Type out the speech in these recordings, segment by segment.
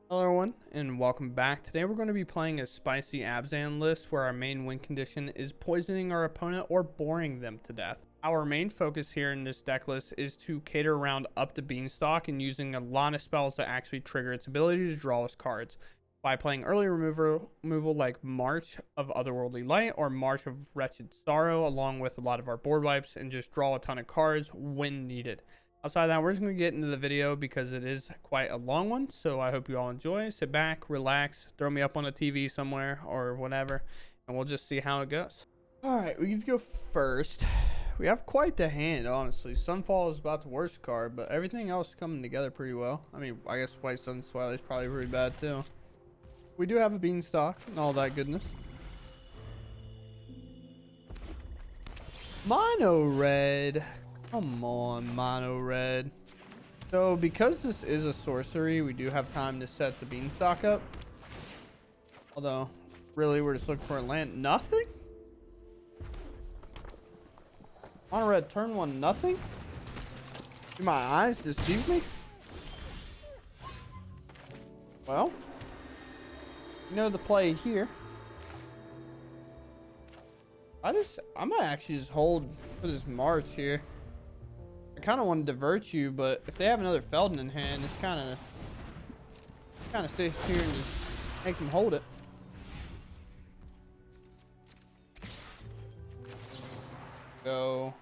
Hello everyone and welcome back. Today we're going to be playing a spicy Abzan list where our main win condition is poisoning our opponent or boring them to death. Our main focus here in this deck list is to cater around up to Beanstalk and using a lot of spells that actually trigger its ability to draw us cards by playing early removal like March of Otherworldly Light or March of Wretched Sorrow, along with a lot of our board wipes, and just draw a ton of cards when needed. Outside of that, we're just going to get into the video because it is quite a long one, so I hope you all enjoy. Sit back, relax, throw me up on a TV somewhere or whatever, and we'll just see how it goes. Alright, we get to go first. We have quite the hand, honestly. Sunfall is about the worst card, but everything else is coming together pretty well. I mean, I guess White Sun's Twilight is probably pretty bad too. We do have a Beanstalk and all that goodness. Mono Red. Come on, Mono Red. So because this is a sorcery, we do have time to set the Beanstalk up. Although, really, we're just looking for a land. Nothing? Mono Red, turn one, nothing? Do my eyes deceive me? Well, you know the play here. I might actually just hold for this March here. I kind of want to divert you, but if they have another Felden in hand, it's kind of sits here and just makes them hold it. Go.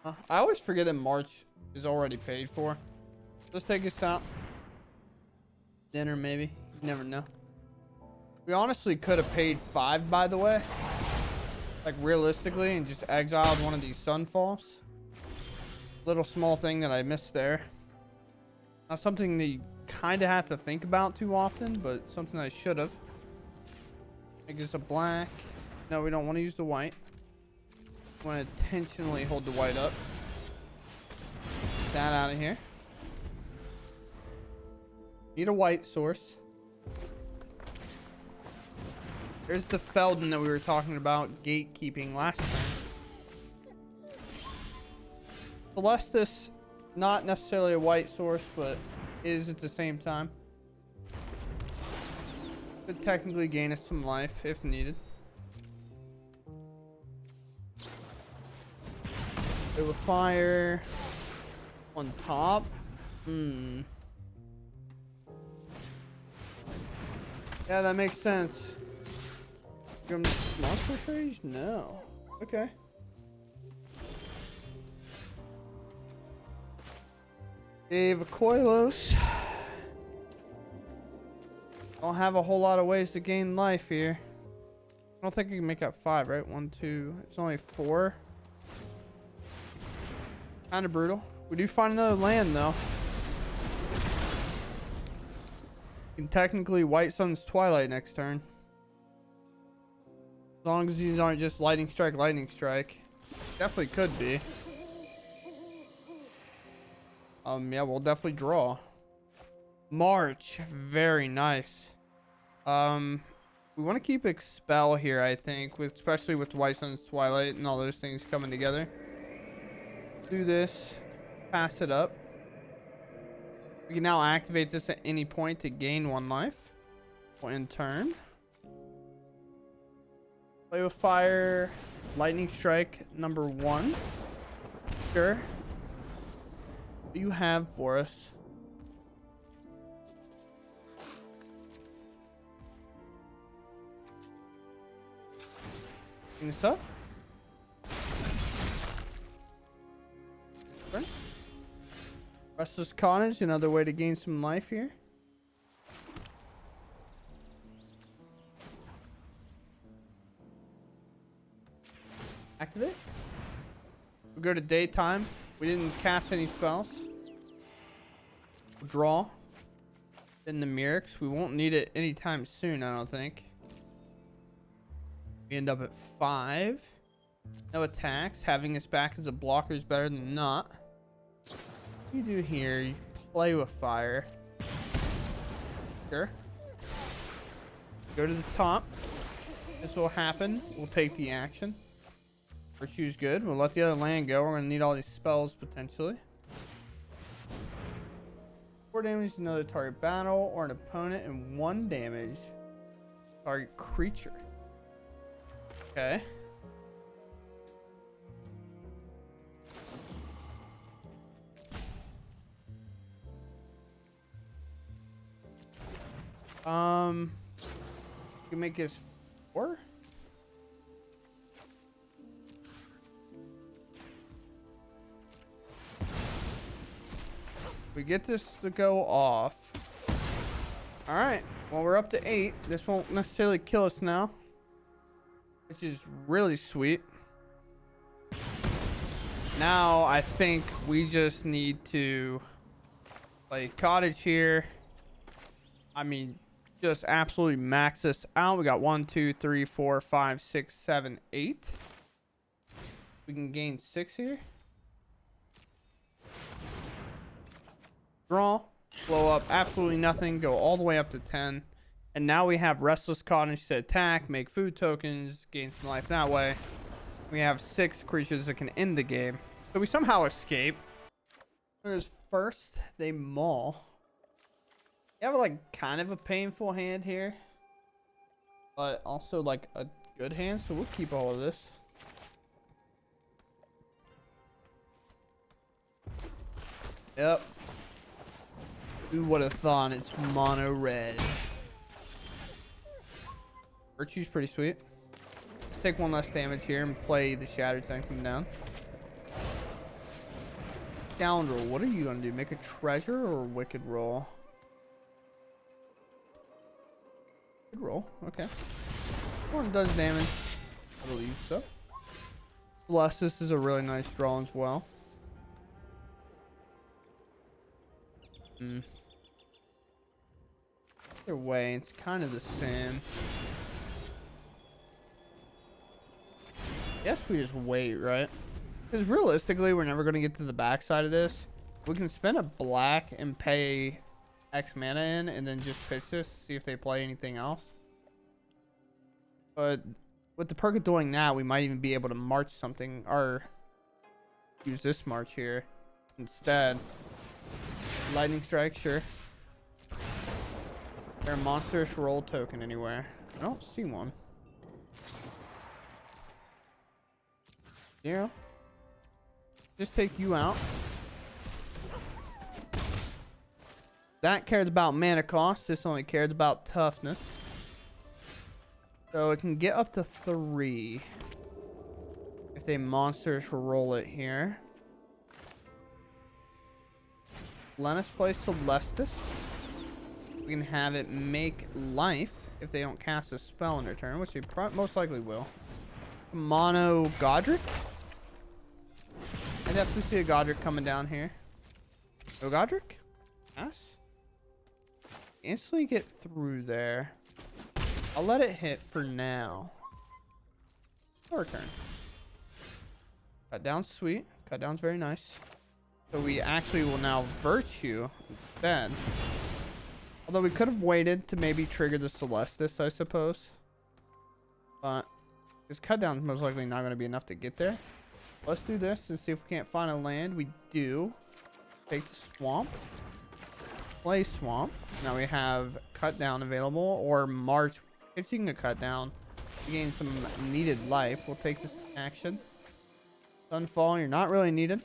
I always forget that March is already paid for. Let's take this out. Dinner, maybe. You never know. We honestly could have paid 5, by the way. Like, realistically, and just exiled one of these Sunfalls. Little small thing that I missed there. Not something that you kind of have to think about too often, but something I should have. Make this a black. No, we don't want to use the white. We want to intentionally hold the white up. Get that out of here. Need a white source. There's the Felden that we were talking about gatekeeping last time. Celestis, not necessarily a white source, but is at the same time. Could technically gain us some life if needed. With fire on top. Yeah, that makes sense. Monster phase? No. Okay. Gave a Koilos. Don't have a whole lot of ways to gain life here. I don't think you can make out 5, right? 1, 2. It's only 4. Kind of brutal. We do find another land though. You can technically White Sun's Twilight next turn. As long as these aren't just lightning strike. Definitely could be. Yeah, we'll definitely draw. March, very nice. We want to keep Expel here, I think, especially with White Sun's Twilight and all those things coming together. Do this, pass it up. We can now activate this at any point to gain 1 life. We'll end turn. Play with fire, lightning strike number 1. Sure. What do you have for us? Bring this up. Okay. Restless Cottage, another way to gain some life here. Activate. We'll go to daytime. We didn't cast any spells. We'll draw. In the Mirrors. We won't need it anytime soon, I don't think. We end up at 5. No attacks. Having us back as a blocker is better than not. What you do here, you play with fire. Sure. Go to the top. This will happen. We'll take the action. Virtue's good. We'll let the other land go. We're going to need all these spells potentially. 4 damage to another target battle or an opponent, and 1 damage target creature. Okay. You can make this 4. We get this to go off. All right. Well, we're up to 8. This won't necessarily kill us now, which is really sweet. Now I think we just need to play cottage here. I mean, just absolutely max this out. We got 1, 2, 3, 4, 5, 6, 7, 8. We can gain 6 here. Draw, blow up absolutely nothing, go all the way up to 10. And now we have Restless Cottage to attack, make food tokens, gain some life that way. We have 6 creatures that can end the game. So we somehow escape. There's first, they maul. You have like kind of a painful hand here, but also like a good hand, so we'll keep all of this. Yep. Who would have thought it's mono red? Virtue's pretty sweet. Let's take 1 less damage here and play the Shattered Sun come down. Scoundrel, what are you gonna do? Make a treasure or a wicked roll? Good roll, okay. 1 does damage, I believe so. Plus, this is a really nice draw as well. Either way, it's kind of the same. Guess we just wait, right? Because realistically, we're never going to get to the backside of this. We can spend a black and pay X mana in, and then just pitch this, see if they play anything else. But with the perk of doing that, we might even be able to march something, or use this march here instead. Lightning strike, sure. Is there a monstrous roll token anywhere? I don't see one. 0. Just take you out. That cares about mana cost. This only cares about toughness. So it can get up to 3 if they monstrous roll it here. Let us play Celestis. We can have it make life if they don't cast a spell in their turn, which they most likely will. Mono Godric. I definitely see a Godric coming down here. No Godric? Pass. Instantly get through there. I'll let it hit for now. Our turn. Cut down, sweet. Cut down's very nice. So we actually will now Virtue instead. Although we could have waited to maybe trigger the Celestis, I suppose. But this cut down is most likely not going to be enough to get there. Let's do this and see if we can't find a land. We do. Take the swamp. Play swamp. Now we have cut down available, or march. Pitching a cut down to gain some needed life. We'll take this action. Sunfall, you're not really needed.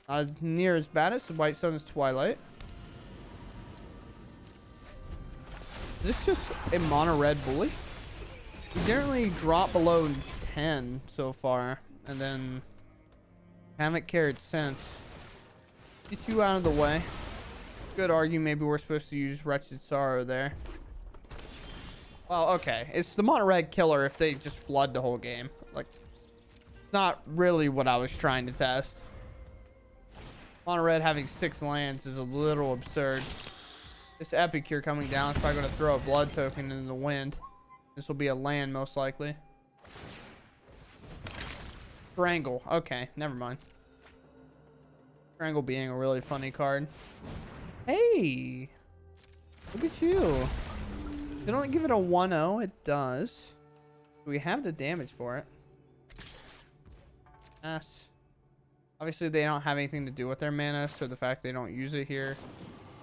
Not near as bad as the White Sun's Twilight. Is this just a mono red bully? We generally drop below 10 so far, and then haven't cared since. Get you out of the way. Could argue maybe we're supposed to use Wretched Sorrow there. Well, okay. It's the mono red killer if they just flood the whole game. Like, not really what I was trying to test. Mono red having 6 lands is a little absurd. This Epicure coming down is probably going to throw a blood token in the wind. This will be a land most likely. Strangle. Okay, never mind. Strangle being a really funny card. Hey! Look at you. They don't give it a 1-0. It does. We have the damage for it. Pass. Obviously, they don't have anything to do with their mana, so the fact they don't use it here,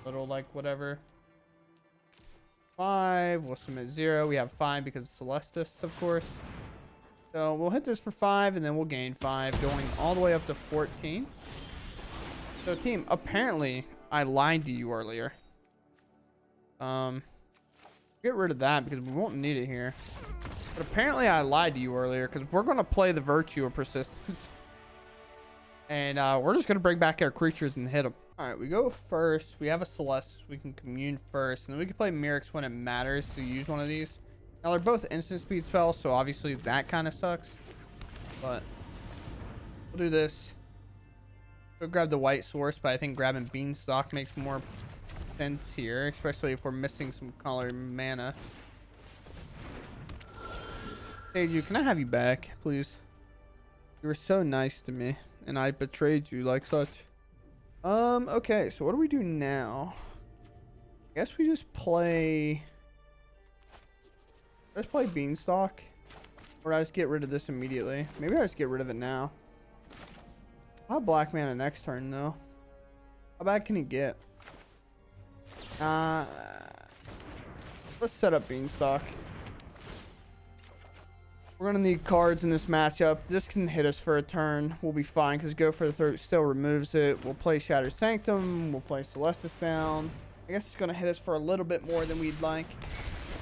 little like whatever. 5, we'll submit 0. We have 5 because of Celestis, of course. So we'll hit this for 5, and then we'll gain 5, going all the way up to 14. So team, apparently I lied to you earlier. Get rid of that because we won't need it here. But apparently I lied to you earlier because we're going to play the Virtue of Persistence. And we're just going to bring back our creatures and hit them. All right, we go first. We have a Celestis. We can commune first. And then we can play Myrics when it matters to use one of these. Now, they're both instant speed spells, so obviously that kind of sucks. But we'll do this. We'll grab the white source, but I think grabbing Beanstalk makes more sense here, especially if we're missing some color mana. Hey, you, can I have you back, please? You were so nice to me, and I betrayed you like such. Okay, so what do we do now? I guess we just play... Let's play Beanstalk. Or I just get rid of this immediately. Maybe I just get rid of it now. I'll have black mana next turn, though. How bad can he get? Let's set up Beanstalk. We're going to need cards in this matchup. This can hit us for a turn. We'll be fine because Go for the Throat still removes it. We'll play Shattered Sanctum. We'll play Celestis down. I guess it's going to hit us for a little bit more than we'd like.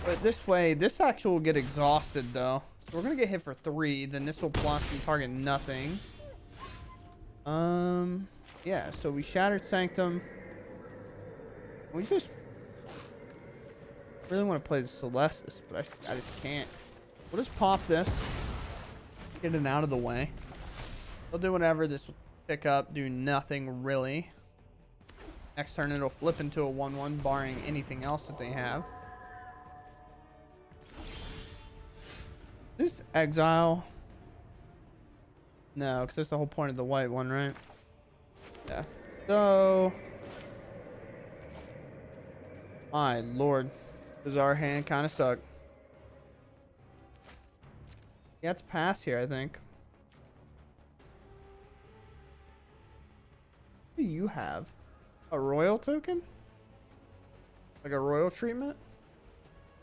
But this way, this actually will get exhausted, though. So we're going to get hit for 3. Then this will plus and target nothing. Yeah, so we Shattered Sanctum. We just really want to play the Celestis, but I just can't. We'll just pop this. Get it out of the way. We'll do whatever. This will pick up. Do nothing, really. Next turn, it'll flip into a 1-1, barring anything else that they have. This exile. No, because that's the whole point of the white one, right? Yeah. So... My lord. Does our hand kind of suck? You have to pass here, I think. What do you have? A royal token? Like a royal treatment?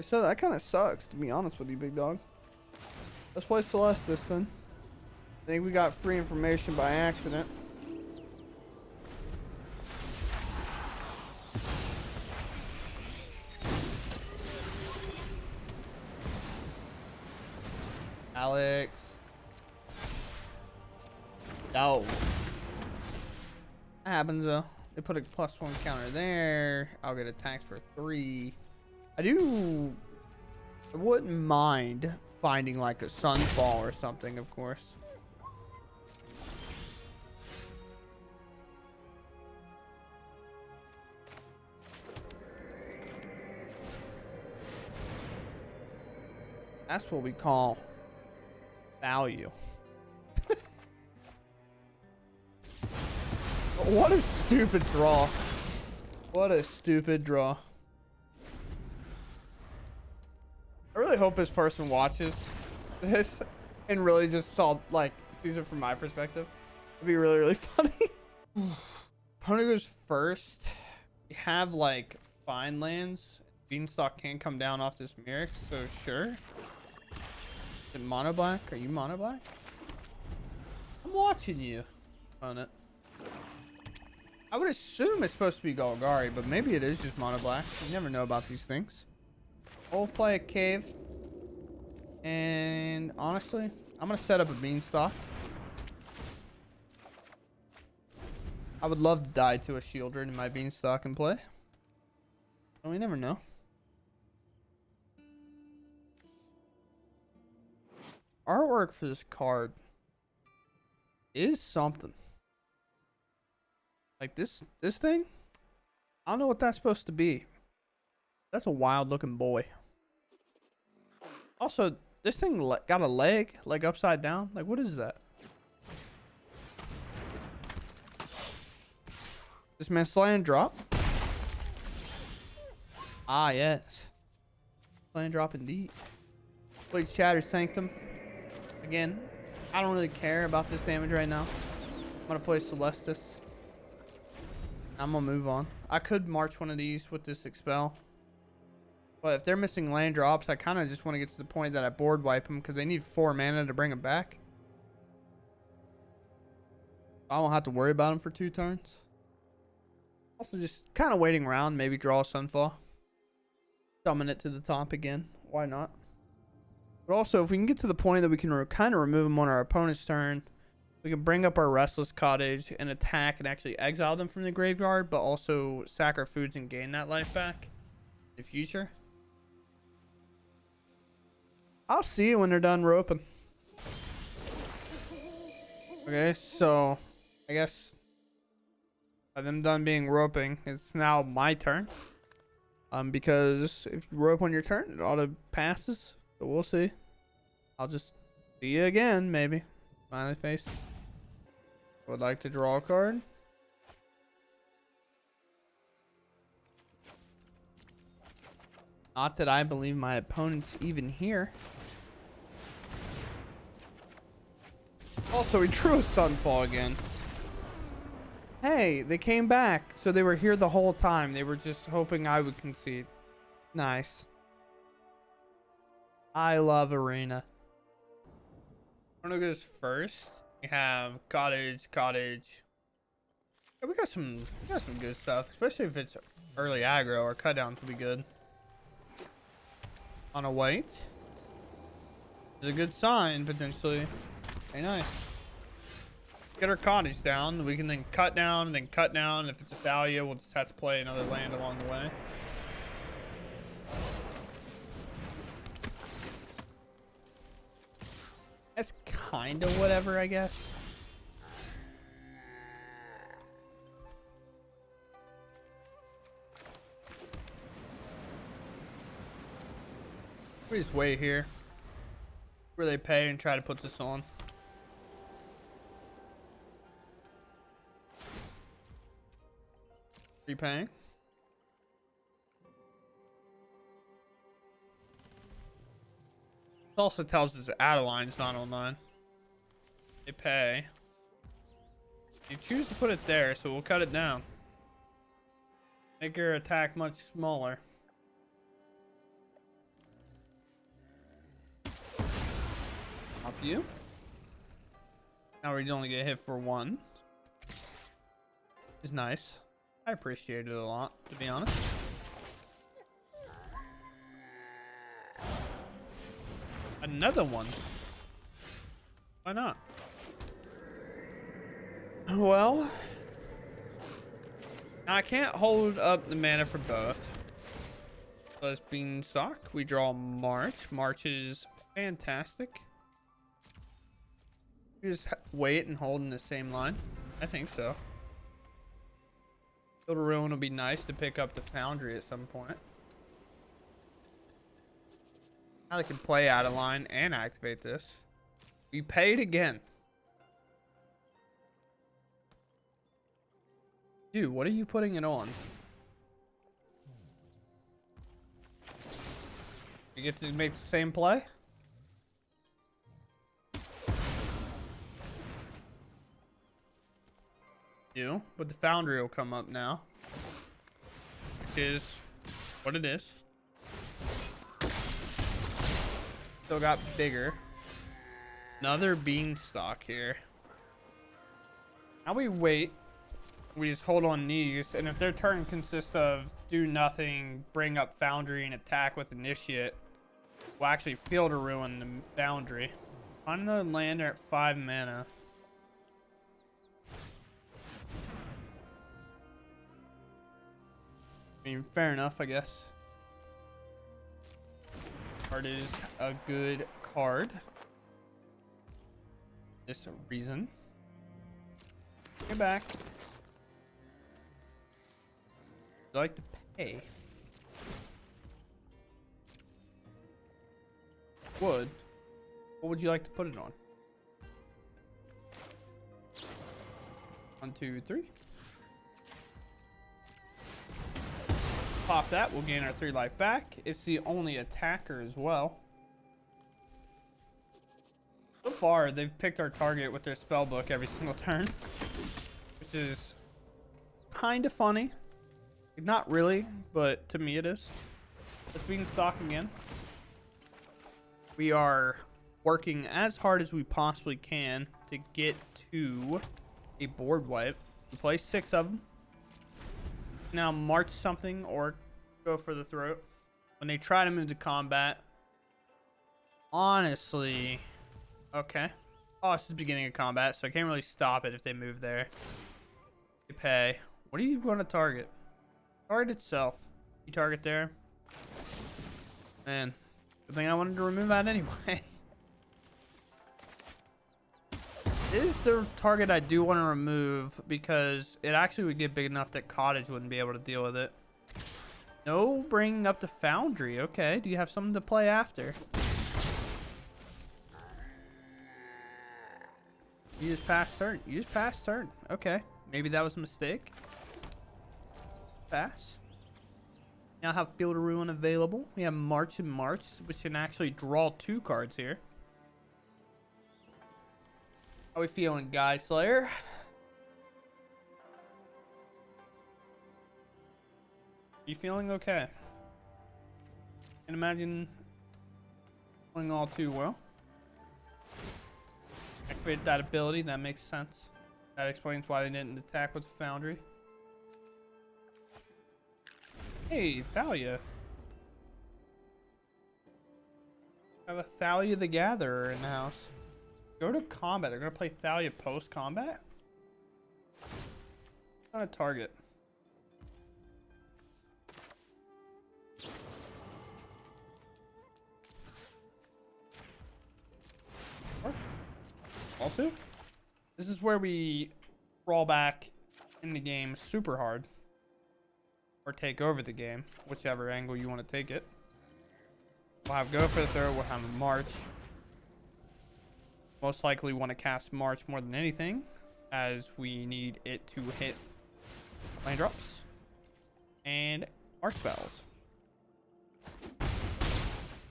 So that kind of sucks, to be honest with you, big dog. Let's play Celestis then. I think we got free information by accident. Alex. No. That happens though. They put a +1 counter there. I'll get attacked for 3. I wouldn't mind finding like a Sunfall or something, of course. That's what we call value. What a stupid draw. What a stupid draw. I really hope this person watches this and really just sees it from my perspective. It'd be really, really funny. Opponent goes first. We have like fine lands. Beanstalk can come down off this Myric, so sure. Is it mono black? Are you mono black? I'm watching you, opponent. I would assume it's supposed to be Golgari, but maybe it is just mono black. You never know about these things. We'll play a cave. And honestly, I'm going to set up a Beanstalk. I would love to die to a Shieldred in my Beanstalk and play. But we never know. Artwork for this card is something. Like this thing, I don't know what that's supposed to be. That's a wild looking boy. Also, this thing got a leg, like upside down. Like, what is that? This man slaying drop. Ah, yes. Slaying drop indeed. Played Shattered Sanctum. Again, I don't really care about this damage right now. I'm gonna play Celestis. I'm gonna move on. I could march one of these with this Expel. But if they're missing land drops, I kind of just want to get to the point that I board wipe them because they need 4 mana to bring them back. I won't have to worry about them for 2 turns. Also just kind of waiting around, maybe draw a Sunfall. Summon it to the top again. Why not? But also, if we can get to the point that we can kind of remove them on our opponent's turn, we can bring up our Restless Cottage and attack and actually exile them from the graveyard, but also sack our foods and gain that life back in the future. I'll see you when they're done roping. Okay, so I guess by them done being roping, it's now my turn. Because if you rope on your turn, it auto passes. So we'll see. I'll just see you again, maybe. Smiley face. Would like to draw a card. Not that I believe my opponent's even here. Also, he drew a Sunfall again. Hey, they came back. So they were here the whole time. They were just hoping I would concede. Nice. I love Arena. I'm gonna go first. We have Cottage. Yeah, we got some good stuff, especially if it's early aggro. Our cut downs will be good. On a white. Is a good sign, potentially. Very nice. Get our Cottage down. We can then cut down and then cut down. If it's a value, we'll just have to play another land along the way. That's kind of whatever, I guess. We just wait here. Where they pay and try to put this on. Repaying. It also tells us Adeline's not online. They pay. You choose to put it there, so we'll cut it down. Make your attack much smaller. Up you. Now we only get hit for 1. Which is nice. I appreciate it a lot, to be honest. Another one. Why not? Well, I can't hold up the mana for both. Plus Beanstalk. We draw March. March is fantastic. We just wait and hold in the same line. I think so. Little Ruin will be nice to pick up the Foundry at some point. Now they can play out of line and activate this. We paid again. Dude, what are you putting it on? You get to make the same play? But the Foundry will come up now, which is what it is. Still got bigger. Another Beanstalk here. Now we wait. We just hold on these, and if their turn consists of do nothing, bring up Foundry, and attack with Initiate, we'll actually Field of Ruin the Foundry. On the land at 5 mana. I mean, fair enough, I guess. Card is a good card. This reason. Get back. I'd like to pay. Would. What would you like to put it on? 1, 2, 3. Pop that, we'll gain our 3 life back. It's the only attacker as well. So far, they've picked our target with their spell book every single turn, which is kind of funny. Not really, but to me it is. Let's be in stock again. We are working as hard as we possibly can to get to a board wipe. We play 6 of them. Now march something or go for the throat. When they try to move to combat, honestly, okay. Oh, it's the beginning of combat, so I can't really stop it if they move there. They pay. What do you want to target? Target itself. You target there. Man, good thing I wanted to remove that anyway. This is the target I do want to remove because it actually would get big enough that Cottage wouldn't be able to deal with it. No bringing up the Foundry. Okay, do you have something to play after? You just passed turn. You just passed turn. Okay, maybe that was a mistake. Pass. Now have Field of Ruin available. We have March and March, which can actually draw 2 cards here. How we feeling, Guy Slayer? You feeling okay? Can't imagine going all too well. Activated that ability, that makes sense. That explains why they didn't attack with Foundry. Hey, Thalia. I have a Thalia the Gatherer in the house. Go to combat. They're going to play Thalia post-combat? On a target. Also, this is where we roll back in the game super hard. Or take over the game, whichever angle you want to take it. We'll have go for the throw, we'll have March. Most likely want to cast March more than anything, as we need it to hit land drops and our spells.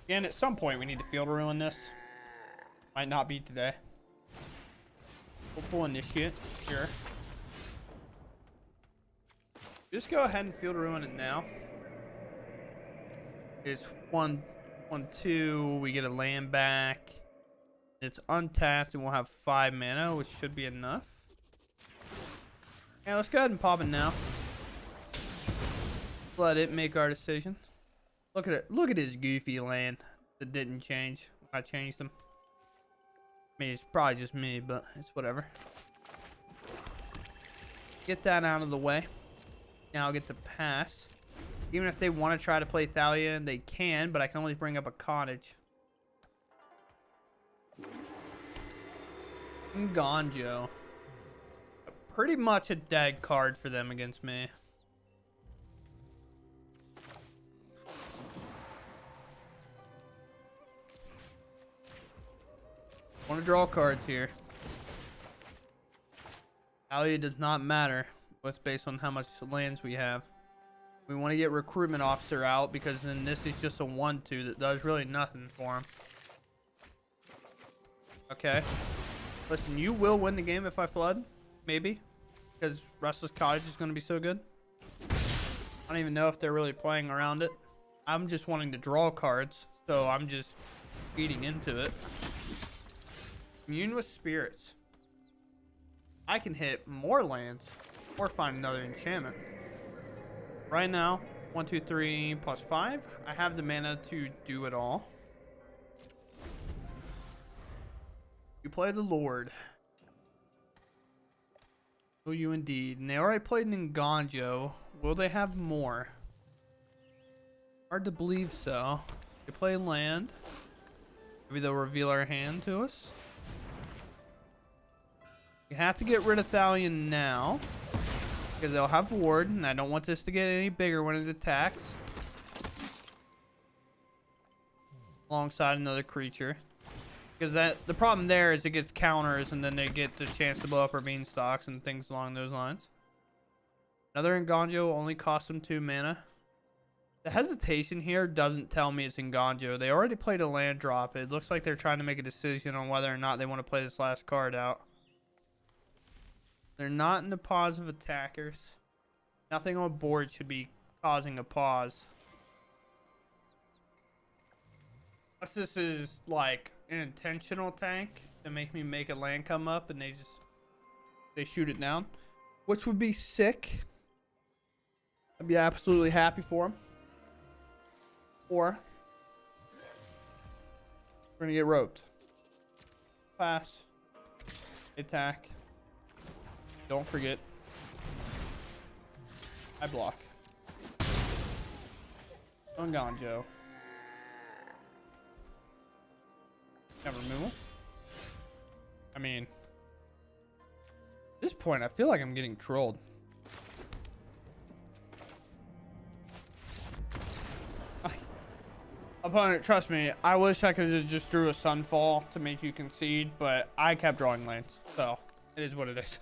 Again, at some point we need to Field of Ruin this. Might not be today. Hopeful Initiate, sure. Just go ahead and Field of Ruin it now. It's 1/2. We get a land back. It's untapped and we'll have 5 mana, which should be enough. Yeah, let's go ahead and pop it now. Let it make our decision. Look at it. Look at his goofy land that didn't change. I changed them. I mean, it's probably just me, but it's whatever. Get that out of the way. Now I'll get to pass. Even if they want to try to play Thalia, they can, but I can only bring up a Cottage. Nganjo. Pretty much a dead card for them against me. Want to draw cards here. Thalia does not matter. It's based on how much lands we have. We want to get Recruitment Officer out because then this is just a 1/2 that does really nothing for him. Okay. Listen, you will win the game if I flood. Maybe. Because Restless Cottage is going to be so good. I don't even know if they're really playing around it. I'm just wanting to draw cards. So I'm just feeding into it. Commune with Spirits. I can hit more lands. Or find another enchantment. Right now, 1, 2, 3 plus 5. I have the mana to do it all. You play the Lord. Will you indeed? And they already played Nganjo. Will they have more? Hard to believe so. They play land. Maybe they'll reveal our hand to us. You have to get rid of Thalia now. Because they'll have Ward, and I don't want this to get any bigger when it attacks. Alongside another creature. Because the problem there is it gets counters, and then they get the chance to blow up our beanstalks and things along those lines. Another Nganjo only costs them 2 mana. The hesitation here doesn't tell me it's Nganjo. They already played a land drop. It looks like they're trying to make a decision on whether or not they want to play this last card out. They're not in the pause of attackers. Nothing on board should be causing a pause. Unless this is like an intentional tank to make me make a land come up and they shoot it down, which would be sick. I'd be absolutely happy for them. Or we're gonna get roped. Pass. Attack. Don't forget. I block. Nganjo. Have removal. I mean, at this point, I feel like I'm getting trolled. Opponent, trust me, I wish I could have just drew a Sunfall to make you concede, but I kept drawing lands, so it is what it is.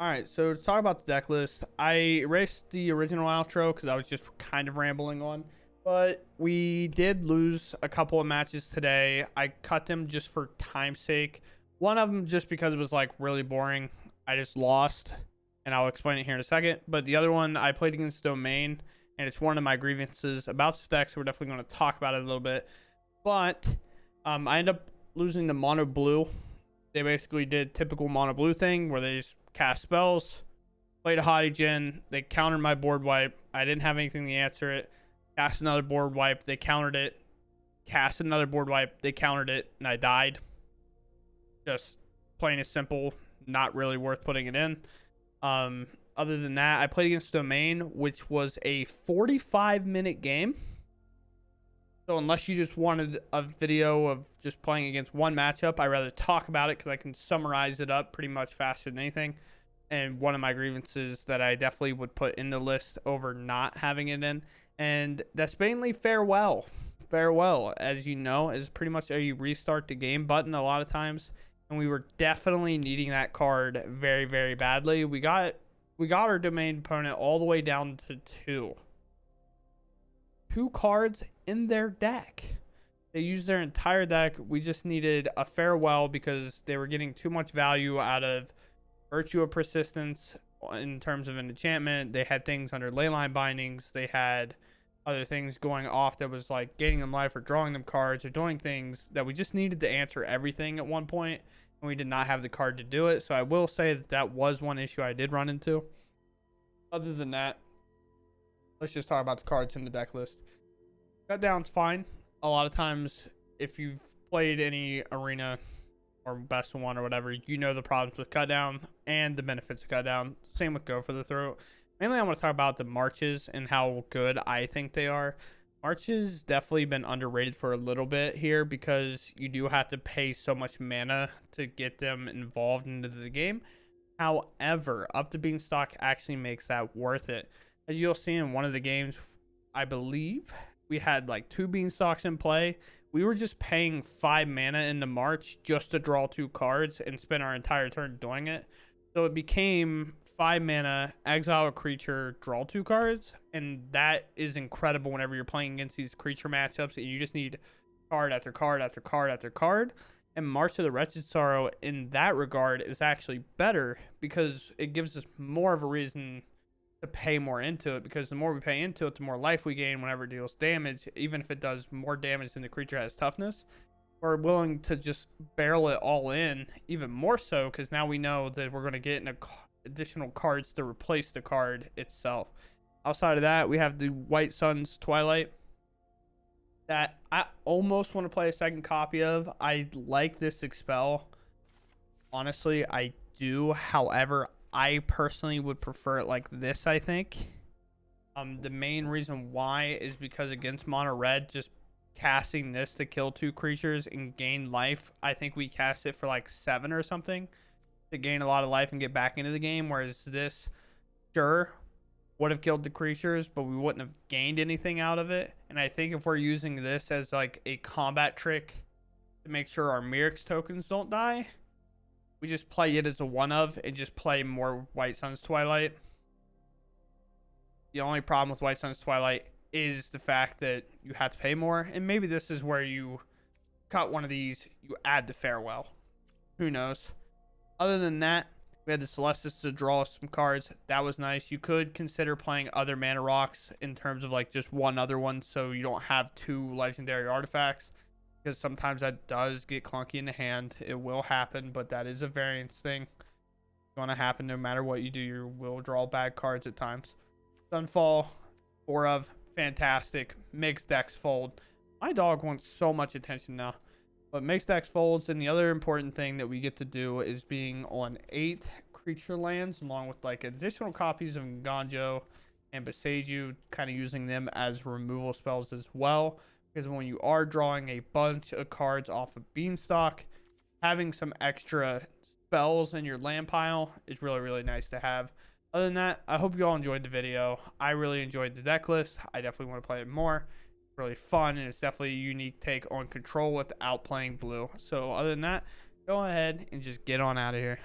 Alright, so to talk about the deck list, I erased the original outro because I was just kind of rambling on, but we did lose a couple of matches today. I cut them just for time's sake. One of them just because it was like really boring. I just lost, and I'll explain it here in a second, but the other one I played against Domain, and it's one of my grievances about this deck, so we're definitely going to talk about it a little bit. But I ended up losing the mono blue. They basically did typical mono blue thing where they just cast spells, played a Hottie Gen, they countered my board wipe. I didn't have anything to answer it. Cast another board wipe, they countered it. Cast another board wipe, they countered it, and I died. Just plain and simple, not really worth putting it in. Other than that, I played against Domain, which was a 45-minute game. So unless you just wanted a video of just playing against one matchup, I'd rather talk about it because I can summarize it up pretty much faster than anything. And one of my grievances that I definitely would put in the list over not having it in. And that's mainly Farewell. Farewell, as you know, is pretty much a restart the game button a lot of times. And we were definitely needing that card very, very badly. We got our Domain opponent all the way down to two cards in their deck. They used their entire deck. We just needed a Farewell because they were getting too much value out of Virtue of Persistence in terms of an enchantment. They had things under Leyline Bindings. They had other things going off that was like gaining them life or drawing them cards or doing things that we just needed to answer everything at one point, and we did not have the card to do it. So I will say that that was one issue I did run into. Other than that, let's just talk about the cards in the deck list. Cut down's fine. A lot of times, if you've played any arena or best of one or whatever, you know the problems with cut down and the benefits of cut down. Same with Go for the Throat. Mainly I want to talk about the marches and how good I think they are. Marches definitely been underrated for a little bit here because you do have to pay so much mana to get them involved into the game. However, Up to Beanstalk actually makes that worth it. As you'll see in one of the games, I believe we had like 2 Beanstalks in play. We were just paying 5 mana in the March just to draw 2 cards and spend our entire turn doing it. So it became 5 mana, exile a creature, draw 2 cards, and that is incredible whenever you're playing against these creature matchups and you just need card after card after card after card. And March of the Wretched Sorrow in that regard is actually better because it gives us more of a reason to pay more into it, because the more we pay into it, the more life we gain whenever it deals damage, even if it does more damage than the creature has toughness. We're willing to just barrel it all in, even more so because now we know that we're going to get additional cards to replace the card itself. Outside of that, we have the White Sun's Twilight that I almost want to play a second copy of. I like this Expel. Honestly, I do. However, I personally would prefer it like this, I think. The main reason why is because against mono red, just casting this to kill 2 creatures and gain life, I think we cast it for like 7 or something to gain a lot of life and get back into the game, whereas this, sure, would have killed the creatures, but we wouldn't have gained anything out of it. And I think if we're using this as like a combat trick to make sure our Mirix tokens don't die, we just play it as a one of and just play more White Sun's Twilight. The only problem with White Sun's Twilight is the fact that you have to pay more, and maybe this is where you cut one of these, you add the Farewell. Who knows? Other than that, we had the Celestis to draw some cards. That was nice. You could consider playing other mana rocks in terms of like just one other one, so you don't have two legendary artifacts, because sometimes that does get clunky in the hand. It will happen, but that is a variance thing. It's going to happen no matter what you do. You will draw bad cards at times. Sunfall, 4 of, fantastic. Mixed decks fold. My dog wants so much attention now. But mixed decks folds, and the other important thing that we get to do is being on 8 creature lands, along with like additional copies of Nganjo and Boseiju, kind of using them as removal spells as well. Because when you are drawing a bunch of cards off of Beanstalk, having some extra spells in your land pile is really, really nice to have. Other than that, I hope you all enjoyed the video. I really enjoyed the deck list. I definitely want to play it more. Really fun, and it's definitely a unique take on control without playing blue. So other than that, go ahead and just get on out of here.